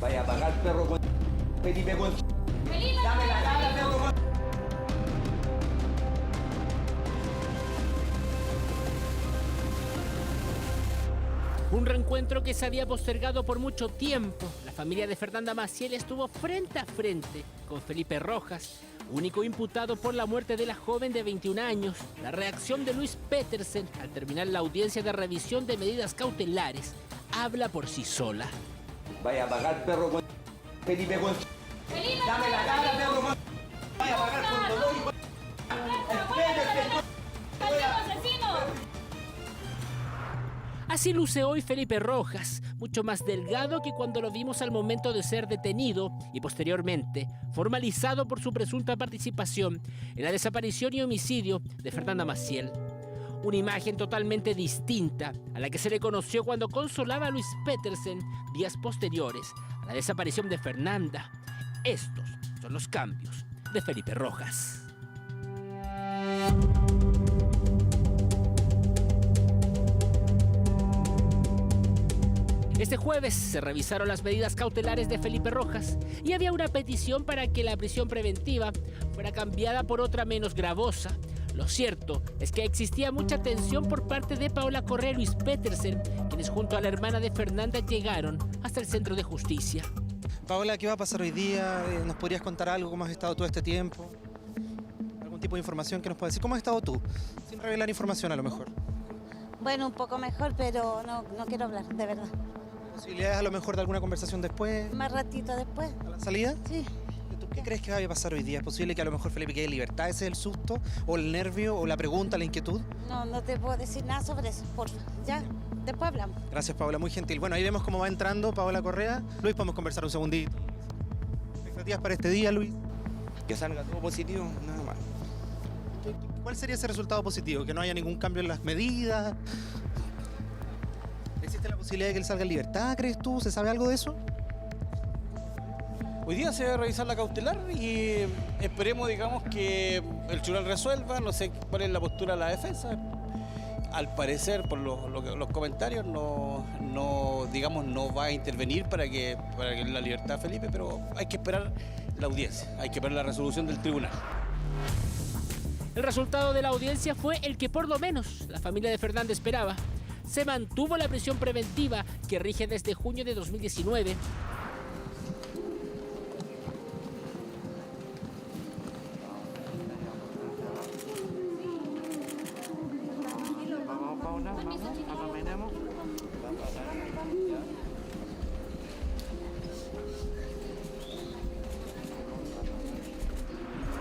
Vaya a pagar, perro con... Felipe con... Dame la cara, perro con... Un reencuentro que se había postergado por mucho tiempo. La familia de Fernanda Maciel estuvo frente a frente con Felipe Rojas, único imputado por la muerte de la joven de 21 años. La reacción de Luis Petersen al terminar la audiencia de revisión de medidas cautelares habla por sí sola. Vaya a pagar, perro con... Felipe con... Dame la cara, perro con... Vaya a pagar con dolor y con... Así luce hoy Felipe Rojas, mucho más delgado que cuando lo vimos al momento de ser detenido y posteriormente formalizado por su presunta participación en la desaparición y homicidio de Fernanda Maciel. Una imagen totalmente distinta a la que se le conoció cuando consolaba a Luis Petersen días posteriores a la desaparición de Fernanda. Estos son los cambios de Felipe Rojas. Este jueves se revisaron las medidas cautelares de Felipe Rojas y había una petición para que la prisión preventiva fuera cambiada por otra menos gravosa. Lo cierto es que existía mucha tensión por parte de Paola Correa y Luis Petersen, quienes junto a la hermana de Fernanda llegaron hasta el centro de justicia. Paola, ¿qué va a pasar hoy día? ¿Nos podrías contar algo? ¿Cómo has estado todo este tiempo? ¿Algún tipo de información que nos puedas decir? ¿Cómo has estado tú? Sin revelar información a lo mejor. Bueno, un poco mejor, pero no quiero hablar, de verdad. ¿Posibilidades a lo mejor de alguna conversación después? Más ratito después. ¿A la salida? Sí. ¿Tú qué crees que va a pasar hoy día? ¿Es posible que a lo mejor Felipe quede en libertad? ¿Ese es el susto? ¿O el nervio? ¿O la pregunta? ¿La inquietud? No te puedo decir nada sobre eso, porfa. Ya, después hablamos. Gracias, Paola, muy gentil. Bueno, ahí vemos cómo va entrando Paola Correa. Luis, podemos conversar un segundito. ¿Expectativas para este día, Luis? Que salga todo positivo, nada más. ¿Cuál sería ese resultado positivo? ¿Que no haya ningún cambio en las medidas? ¿Existe la posibilidad de que él salga en libertad, crees tú? ¿Se sabe algo de eso? Hoy día se va a revisar la cautelar y esperemos, digamos, que el tribunal resuelva. No sé cuál es la postura de la defensa. Al parecer, por los comentarios, digamos, no va a intervenir para que la libertad de Felipe, pero hay que esperar la audiencia, hay que esperar la resolución del tribunal. El resultado de la audiencia fue el que por lo menos la familia de Fernanda esperaba. Se mantuvo la prisión preventiva que rige desde junio de 2019.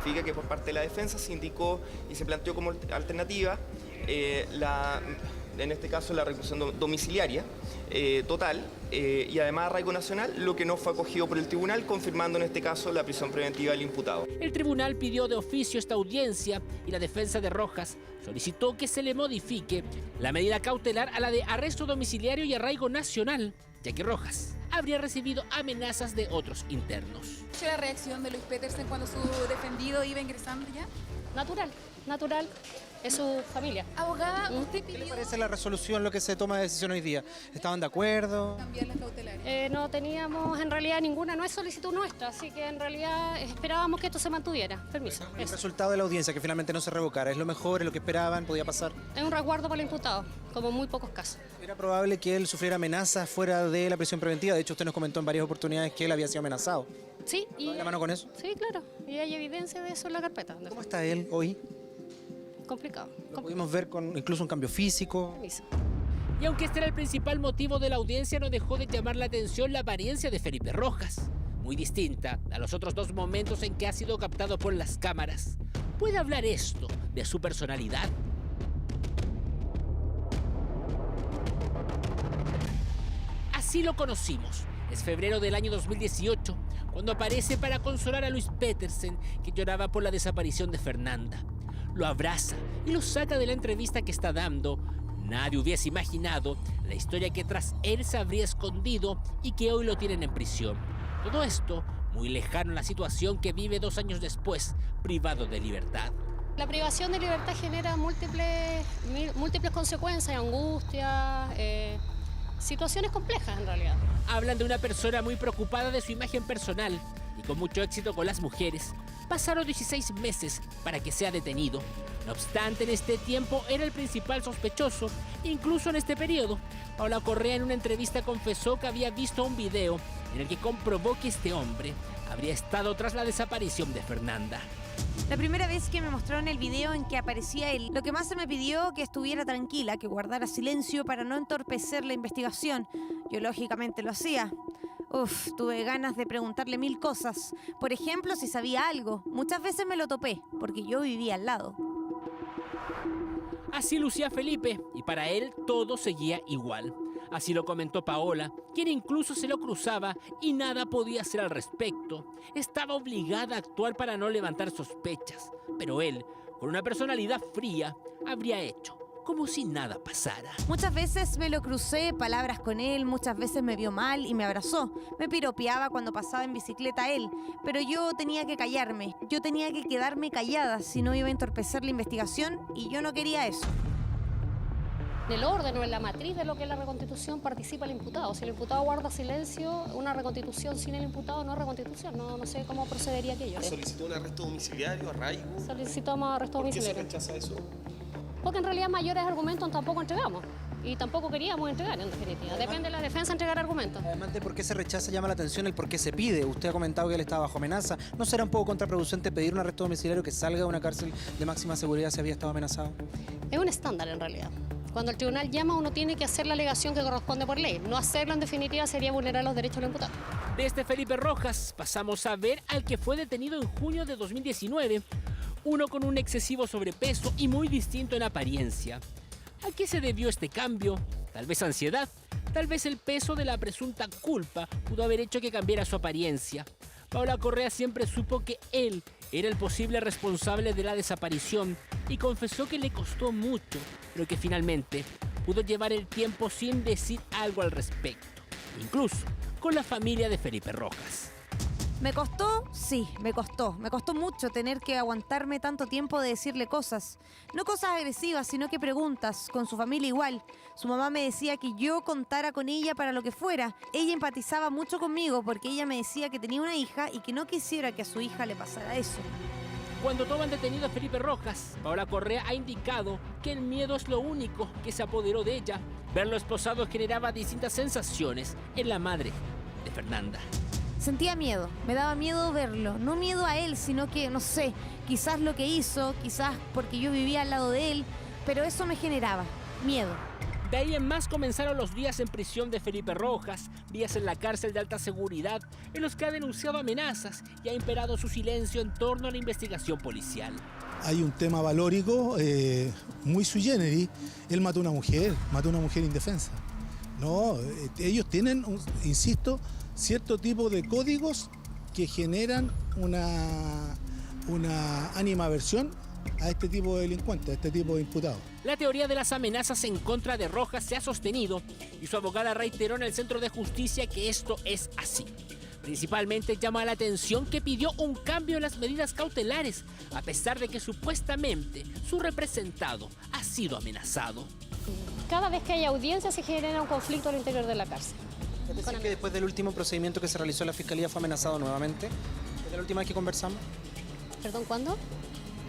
Significa que por parte de la defensa se indicó y se planteó como alternativa en este caso la reclusión domiciliaria total y además arraigo nacional, lo que no fue acogido por el tribunal, confirmando en este caso la prisión preventiva del imputado. El tribunal pidió de oficio esta audiencia y la defensa de Rojas solicitó que se le modifique la medida cautelar a la de arresto domiciliario y arraigo nacional, ya que Rojas habría recibido amenazas de otros internos. ¿La reacción de Luis Petersen cuando su defendido iba ingresando ya? Natural. Es su familia. Abogada, usted ¿Qué pidió le parece la resolución, lo que se toma de decisión hoy día? ¿Estaban de acuerdo? cambiar las cautelares. No teníamos en realidad ninguna, no es solicitud nuestra, así que en realidad esperábamos que esto se mantuviera. Permiso. El Eso. resultado de la audiencia, que finalmente no se revocara, ¿es lo mejor, es lo que esperaban, podía pasar? Es un resguardo para el imputado, como muy pocos casos. ¿Era probable que él sufriera amenazas fuera de la prisión preventiva? De hecho, usted nos comentó en varias oportunidades que él había sido amenazado. Sí, ¿Va de la mano con eso? Sí, claro. Y hay evidencia de eso en la carpeta. ¿Cómo está él hoy? Complicado. Lo pudimos ver con incluso un cambio físico. Permiso. Y aunque este era el principal motivo de la audiencia, no dejó de llamar la atención la apariencia de Felipe Rojas, muy distinta a los otros dos momentos en que ha sido captado por las cámaras. ¿Puede hablar esto de su personalidad? Así lo conocimos. Es febrero del año 2018, cuando aparece para consolar a Luis Petersen, que lloraba por la desaparición de Fernanda. Lo abraza y lo saca de la entrevista que está dando. Nadie hubiese imaginado la historia que tras él se habría escondido y que hoy lo tienen en prisión. Todo esto muy lejano a la situación que vive 2 años después, privado de libertad. La privación de libertad genera múltiples consecuencias, angustia, situaciones complejas en realidad. Hablan de una persona muy preocupada de su imagen personal y con mucho éxito con las mujeres. Pasaron 16 meses para que sea detenido. No obstante, en este tiempo era el principal sospechoso. Incluso en este periodo, Paola Correa en una entrevista confesó que había visto un video en el que comprobó que este hombre habría estado tras la desaparición de Fernanda. La primera vez que me mostraron el video en que aparecía él, lo que más se me pidió que estuviera tranquila, que guardara silencio para no entorpecer la investigación. Yo lógicamente lo hacía. Tuve ganas de preguntarle 1000 cosas. Por ejemplo, si sabía algo. Muchas veces me lo topé, porque yo vivía al lado. Así lucía Felipe, y para él todo seguía igual. Así lo comentó Paola, quien incluso se lo cruzaba y nada podía hacer al respecto. Estaba obligada a actuar para no levantar sospechas, pero él, con una personalidad fría, habría hecho como si nada pasara. Muchas veces me lo crucé, palabras con él, muchas veces me vio mal y me abrazó. Me piropeaba cuando pasaba en bicicleta a él, pero yo tenía que callarme. Yo tenía que quedarme callada, si no iba a entorpecer la investigación y yo no quería eso. En el orden o en la matriz de lo que es la reconstitución participa el imputado. Si el imputado guarda silencio, una reconstitución sin el imputado no es reconstitución. No sé cómo procedería aquello. ¿Solicitó un arresto domiciliario, arraigo? Solicitamos arresto domiciliario. ¿Por qué se rechaza eso? Porque en realidad mayores argumentos tampoco entregamos. Y tampoco queríamos entregar, en definitiva. Depende de la defensa entregar argumentos. Además de por qué se rechaza, llama la atención el por qué se pide. Usted ha comentado que él estaba bajo amenaza. ¿No será un poco contraproducente pedir un arresto domiciliario que salga de una cárcel de máxima seguridad si había estado amenazado? Es un estándar, en realidad. Cuando el tribunal llama, uno tiene que hacer la alegación que corresponde por ley. No hacerlo, en definitiva, sería vulnerar los derechos del imputado. Desde Felipe Rojas pasamos a ver al que fue detenido en junio de 2019. Uno con un excesivo sobrepeso y muy distinto en apariencia. ¿A qué se debió este cambio? Tal vez ansiedad, tal vez el peso de la presunta culpa pudo haber hecho que cambiara su apariencia. Paola Correa siempre supo que él era el posible responsable de la desaparición y confesó que le costó mucho, pero que finalmente pudo llevar el tiempo sin decir algo al respecto, incluso con la familia de Felipe Rojas. ¿Me costó? Sí, me costó. Me costó mucho tener que aguantarme tanto tiempo de decirle cosas. No cosas agresivas, sino que preguntas. Con su familia igual. Su mamá me decía que yo contara con ella para lo que fuera. Ella empatizaba mucho conmigo porque ella me decía que tenía una hija y que no quisiera que a su hija le pasara eso. Cuando toman detenido a Felipe Rojas, Paola Correa ha indicado que el miedo es lo único que se apoderó de ella. Verlo esposado generaba distintas sensaciones en la madre de Fernanda. Sentía miedo, me daba miedo verlo, no miedo a él, sino que, no sé, quizás lo que hizo, quizás porque yo vivía al lado de él, pero eso me generaba miedo. De ahí en más comenzaron los días en prisión de Felipe Rojas, días en la cárcel de alta seguridad, en los que ha denunciado amenazas y ha imperado su silencio en torno a la investigación policial. Hay un tema valórico muy sui generis. Él mató a una mujer indefensa. No, ellos tienen, insisto, cierto tipo de códigos que generan una animaversión a este tipo de delincuentes, a este tipo de imputados. La teoría de las amenazas en contra de Rojas se ha sostenido y su abogada reiteró en el Centro de Justicia que esto es así. Principalmente llama la atención que pidió un cambio en las medidas cautelares, a pesar de que supuestamente su representado ha sido amenazado. Cada vez que hay audiencia se genera un conflicto al interior de la cárcel. ¿Es decir que después del último procedimiento que se realizó en la Fiscalía fue amenazado nuevamente? ¿Desde la última vez que conversamos? ¿Perdón, cuándo?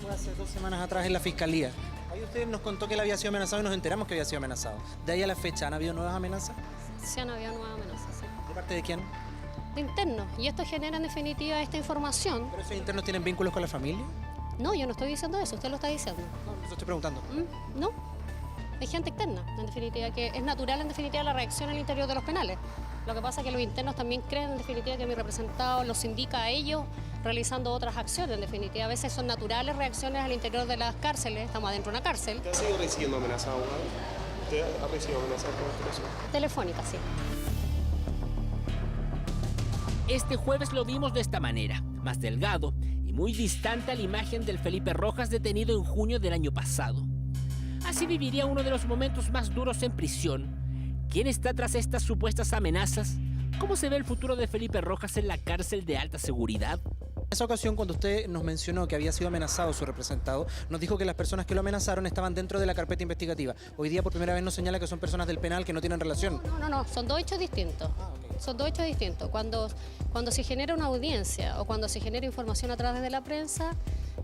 Fue hace 2 semanas atrás en la Fiscalía. Ahí usted nos contó que él había sido amenazado y nos enteramos que había sido amenazado. ¿De ahí a la fecha han habido nuevas amenazas? Sí, han habido nuevas amenazas, sí. ¿De parte de quién? De internos. Y esto genera en definitiva esta información. ¿Pero esos internos tienen vínculos con la familia? No, yo no estoy diciendo eso, usted lo está diciendo. No, eso estoy preguntando. No, es gente externa, en definitiva, que es natural en definitiva la reacción al interior de los penales. Lo que pasa es que los internos también creen en definitiva que mi representado los indica a ellos realizando otras acciones. En definitiva, a veces son naturales reacciones al interior de las cárceles, estamos adentro de una cárcel. ¿Usted ha sido recibiendo amenazado, abogado? ¿Usted ha recibido amenazado por este caso? Telefónica, sí. Este jueves lo vimos de esta manera, más delgado y muy distante a la imagen del Felipe Rojas detenido en junio del año pasado. Así viviría uno de los momentos más duros en prisión. ¿Quién está tras estas supuestas amenazas? ¿Cómo se ve el futuro de Felipe Rojas en la cárcel de alta seguridad? En esa ocasión, cuando usted nos mencionó que había sido amenazado su representado, nos dijo que las personas que lo amenazaron estaban dentro de la carpeta investigativa. Hoy día, por primera vez, nos señala que son personas del penal que no tienen relación. No, son dos hechos distintos. Son dos hechos distintos. Cuando se genera una audiencia o cuando se genera información a través de la prensa,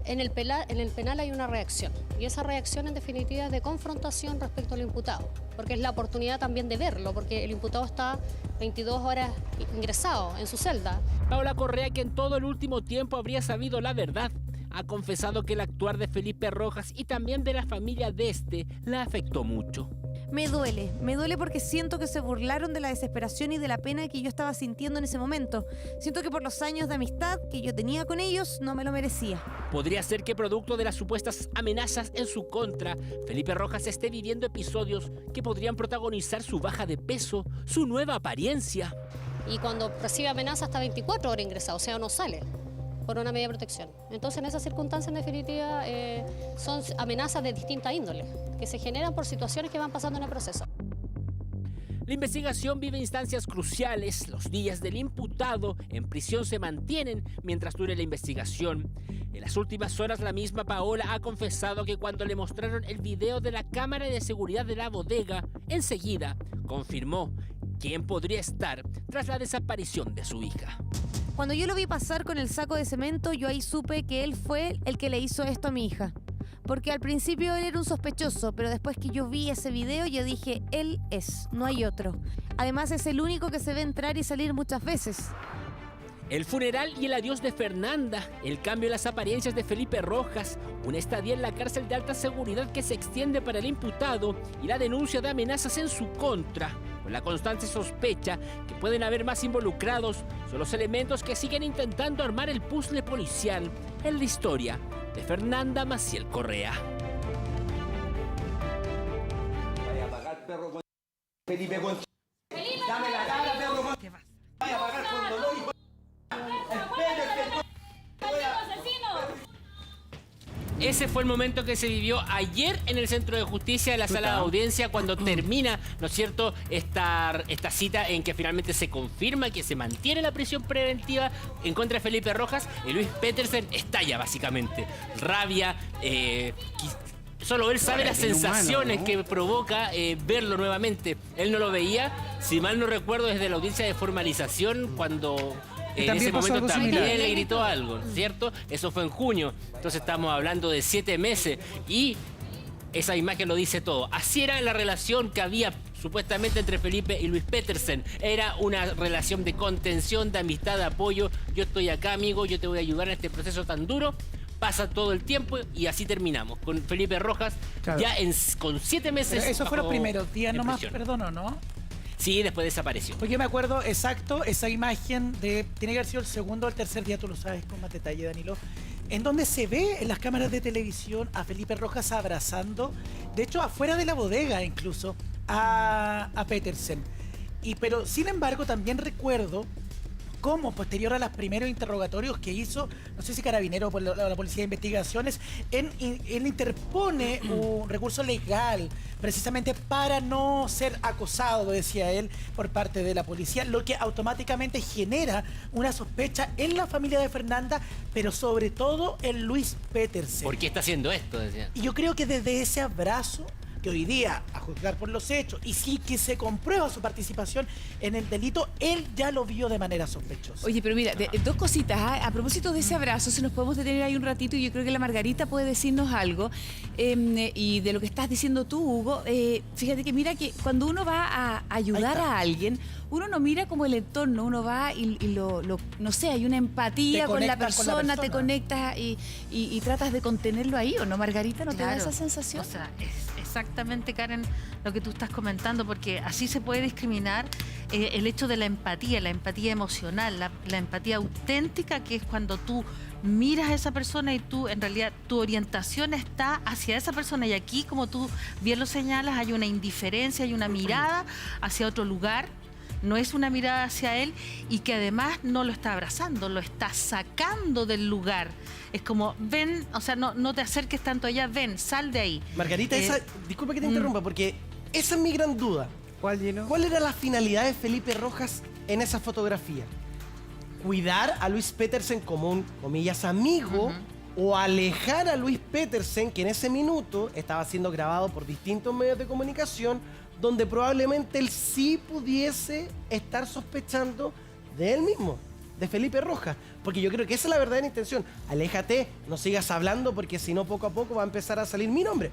en el penal hay una reacción. Y esa reacción, en definitiva, es de confrontación respecto al imputado. Porque es la oportunidad también de verlo, porque el imputado está 22 horas ingresado en su celda. Paola Correa, que en todo el último tiempo habría sabido la verdad, ha confesado que el actuar de Felipe Rojas y también de la familia de este la afectó mucho. Me duele porque siento que se burlaron de la desesperación y de la pena que yo estaba sintiendo en ese momento. Siento que por los años de amistad que yo tenía con ellos no me lo merecía. Podría ser que producto de las supuestas amenazas en su contra, Felipe Rojas esté viviendo episodios que podrían protagonizar su baja de peso, su nueva apariencia. Y cuando recibe amenazas hasta 24 horas ingresado, o sea, no sale por una medida de protección. Entonces, en esas circunstancias, en definitiva, son amenazas de distinta índole, que se generan por situaciones que van pasando en el proceso. La investigación vive instancias cruciales. Los días del imputado en prisión se mantienen mientras dure la investigación. En las últimas horas, la misma Paola ha confesado que cuando le mostraron el video de la cámara de seguridad de la bodega, enseguida confirmó quién podría estar tras la desaparición de su hija. Cuando yo lo vi pasar con el saco de cemento, yo ahí supe que él fue el que le hizo esto a mi hija. Porque al principio él era un sospechoso, pero después que yo vi ese video, yo dije, él es, no hay otro. Además, es el único que se ve entrar y salir muchas veces. El funeral y el adiós de Fernanda, el cambio en las apariencias de Felipe Rojas, una estadía en la cárcel de alta seguridad que se extiende para el imputado y la denuncia de amenazas en su contra, con la constante sospecha que pueden haber más involucrados, son los elementos que siguen intentando armar el puzzle policial en la historia de Fernanda Maciel Correa. Vaya a pagar, perro con... Felipe con... Dame la cara, perro con... Vaya a pagar con dolor y con... Ese fue el momento que se vivió ayer en el Centro de Justicia de la Sala de Audiencia cuando termina, ¿no es cierto?, esta cita en que finalmente se confirma que se mantiene la prisión preventiva en contra de Felipe Rojas. Y Luis Petersen estalla básicamente. Rabia, solo él sabe las sensaciones que provoca verlo nuevamente. Él no lo veía, si mal no recuerdo, desde la audiencia de formalización cuando... En ese momento también le gritó algo, ¿cierto? Eso fue en junio, entonces estamos hablando de 7 meses y esa imagen lo dice todo. Así era la relación que había supuestamente entre Felipe y Luis Petersen. Era una relación de contención, de amistad, de apoyo. Yo estoy acá, amigo, yo te voy a ayudar en este proceso tan duro. Pasa todo el tiempo y así terminamos. Con Felipe Rojas, claro, ya con 7 meses. Pero eso fue los primeros días nomás, perdón, ¿o no? Sí, después desapareció. Porque yo me acuerdo exacto esa imagen de... Tiene que haber sido el segundo o el tercer día, tú lo sabes con más detalle, Danilo. En donde se ve en las cámaras de televisión a Felipe Rojas abrazando, de hecho afuera de la bodega incluso, a Petersen. Pero sin embargo también recuerdo cómo posterior a los primeros interrogatorios que hizo, no sé si Carabinero o la Policía de Investigaciones, él interpone un recurso legal precisamente para no ser acosado, decía él, por parte de la policía, lo que automáticamente genera una sospecha en la familia de Fernanda, pero sobre todo en Luis Petersen. ¿Por qué está haciendo esto? Decía. Y yo creo que desde ese abrazo, que hoy día, a juzgar por los hechos, y sí que se comprueba su participación en el delito, él ya lo vio de manera sospechosa. Oye, pero mira, dos cositas. A propósito de ese abrazo, si nos podemos detener ahí un ratito, y yo creo que la Margarita puede decirnos algo. Y de lo que estás diciendo tú, Hugo, fíjate que mira que cuando uno va a ayudar a alguien, uno no mira como el entorno, uno va y no sé, hay una empatía con la persona, te conectas y tratas de contenerlo ahí, ¿o no, Margarita? ¿No te da esa sensación? O sea, es exactamente, Karen, lo que tú estás comentando, porque así se puede discriminar el hecho de la empatía emocional, la empatía auténtica, que es cuando tú miras a esa persona y tú, en realidad, tu orientación está hacia esa persona. Y aquí, como tú bien lo señalas, hay una indiferencia, hay una mirada hacia otro lugar. No es una mirada hacia él y que además no lo está abrazando, lo está sacando del lugar. Es como, ven, o sea, no te acerques tanto allá, ven, sal de ahí. Margarita, disculpa que te interrumpa, porque esa es mi gran duda. ¿Cuál era la finalidad de Felipe Rojas en esa fotografía? cuidar a Luis Petersen como un, comillas, amigo, o alejar a Luis Petersen, que en ese minuto estaba siendo grabado por distintos medios de comunicación, donde probablemente él sí pudiese estar sospechando de él mismo, de Felipe Rojas. Porque yo creo que esa es la verdadera intención. Aléjate, no sigas hablando, porque si no, poco a poco va a empezar a salir mi nombre.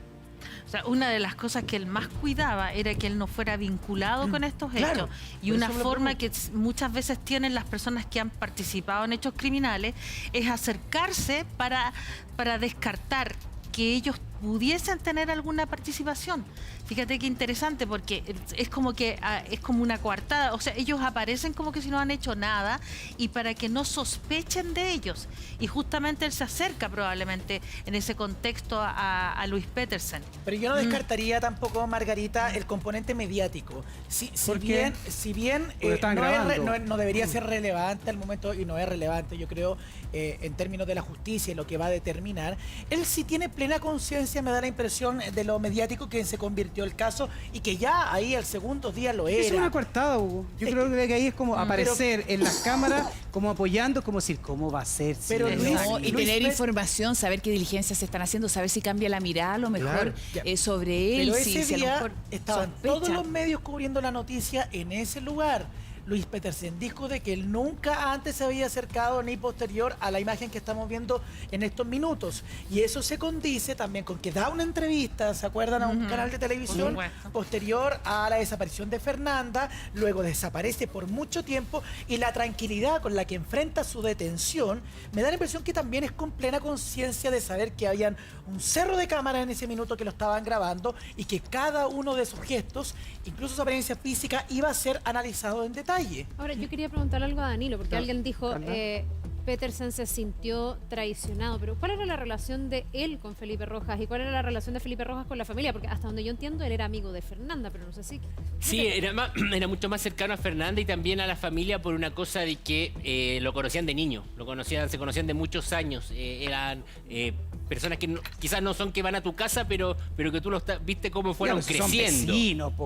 O sea, una de las cosas que él más cuidaba era que él no fuera vinculado con estos hechos. Y una forma que muchas veces tienen las personas que han participado en hechos criminales es acercarse para descartar que ellos pudiesen tener alguna participación. Fíjate qué interesante, porque es como una coartada. O sea, ellos aparecen como que si no han hecho nada y para que no sospechen de ellos. Y justamente él se acerca probablemente en ese contexto a Luis Petersen. Pero yo no descartaría tampoco, Margarita, el componente mediático. Si bien no debería ser relevante al momento, y no es relevante, yo creo, en términos de la justicia y lo que va a determinar, él sí tiene plena conciencia, me da la impresión, de lo mediático que se convirtió el caso y que ya ahí al segundo día lo era. Es una coartada, Hugo. Yo creo que ahí es como aparecer en las cámaras, como apoyando, como decir, ¿cómo va a ser? Pero y tener información, saber qué diligencias se están haciendo, saber si cambia la mirada a lo mejor sobre él. Pero ese si día a lo mejor estaban sospecha. todos los medios cubriendo la noticia en ese lugar. Luis Petersen dijo de que él nunca antes se había acercado ni posterior a la imagen que estamos viendo en estos minutos. Y eso se condice también con que da una entrevista, ¿se acuerdan? A un canal de televisión posterior a la desaparición de Fernanda, luego desaparece por mucho tiempo y la tranquilidad con la que enfrenta su detención me da la impresión que también es con plena conciencia de saber que habían un cerro de cámaras en ese minuto que lo estaban grabando y que cada uno de sus gestos, incluso su apariencia física, iba a ser analizado en detalle. Ahora, yo quería preguntarle algo a Danilo, porque alguien dijo, Petersen se sintió traicionado, pero ¿cuál era la relación de él con Felipe Rojas y cuál era la relación de Felipe Rojas con la familia? Porque hasta donde yo entiendo, él era amigo de Fernanda, pero no sé si... Sí, era mucho más cercano a Fernanda y también a la familia por una cosa de que lo conocían de niño, se conocían de muchos años, eran personas que quizás no son que van a tu casa, pero que tú los viste cómo fueron creciendo.